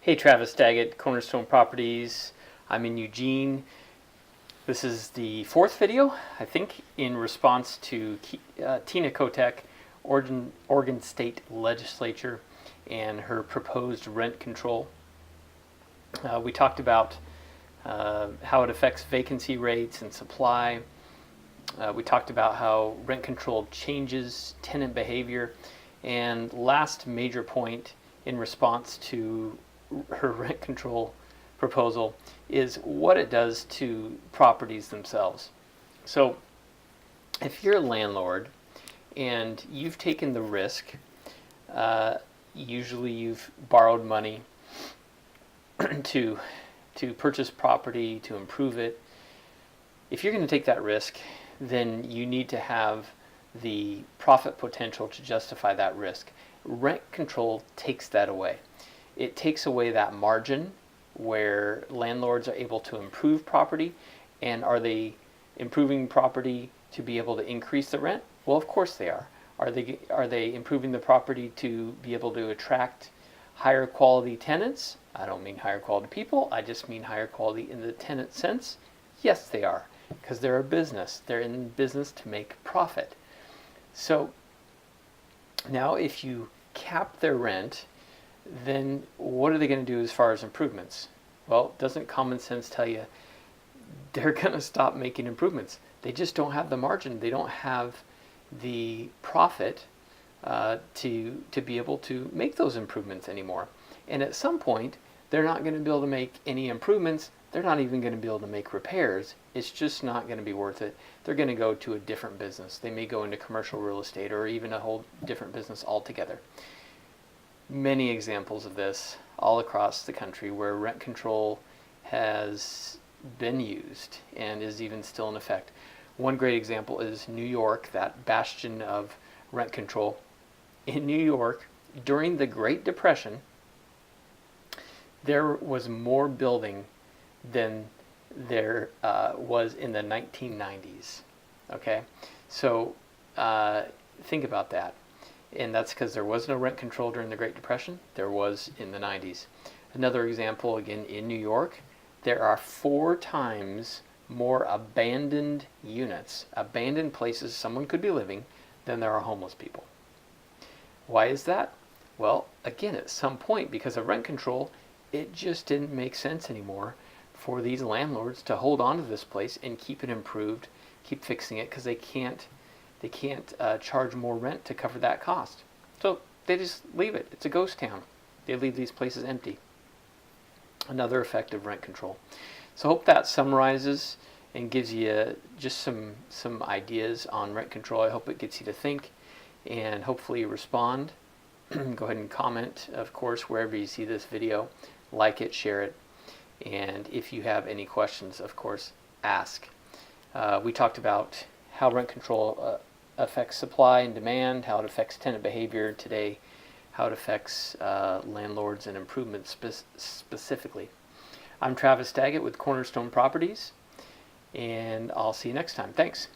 Hey, Travis Daggett, Cornerstone Properties. I'm in Eugene. This is the fourth video, I think, in response to Tina Kotek, Oregon State Legislature, and her proposed rent control. We talked about how it affects vacancy rates and supply. We talked about how rent control changes tenant behavior. And last major point in response to her rent control proposal is what it does to properties themselves. So if you're a landlord and you've taken the risk, usually you've borrowed money to purchase property, to improve it. If you're going to take that risk, then you need to have the profit potential to justify that risk. Rent control takes that away. It takes away that margin where landlords are able to improve property. And are they improving property to be able to increase the rent? Well, of course they are. Are they improving the property to be able to attract higher quality tenants? I don't mean higher quality people, I just mean higher quality in the tenant sense. Yes, they are, because they're a business. They're in business to make profit. So now if you cap their rent, then what are they going to do as far as improvements? Well, doesn't common sense tell you they're going to stop making improvements? They just don't have the margin. They don't have the profit to be able to make those improvements anymore. And at some point, they're not going to be able to make any improvements. They're not even going to be able to make repairs. It's just not going to be worth it. They're going to go to a different business. They may go into commercial real estate or even a whole different business altogether. Many examples of this all across the country where rent control has been used and is even still in effect. One great example is New York, that bastion of rent control. In New York, during the Great Depression, there was more building than there was in the 1990s. Okay, so think about that. And that's because there was no rent control during the Great Depression. There was in the 90s. Another example, again, in New York, there are 4 times more abandoned units, abandoned places someone could be living, than there are homeless people. Why is that? Well, again, at some point, because of rent control, it just didn't make sense anymore for these landlords to hold on to this place and keep it improved, keep fixing it, because they can't charge more rent to cover that cost. So they just leave it. It's a ghost town. They leave these places empty. Another effect of rent control. So I hope that summarizes and gives you just some ideas on rent control. I hope it gets you to think and hopefully respond. Go ahead and comment, of course, wherever you see this video. Like it, share it. And if you have any questions, of course, ask. We talked about how rent control affects supply and demand, how it affects tenant behavior today, how it affects landlords and improvements specifically. I'm Travis Daggett with Cornerstone Properties, and I'll see you next time. Thanks.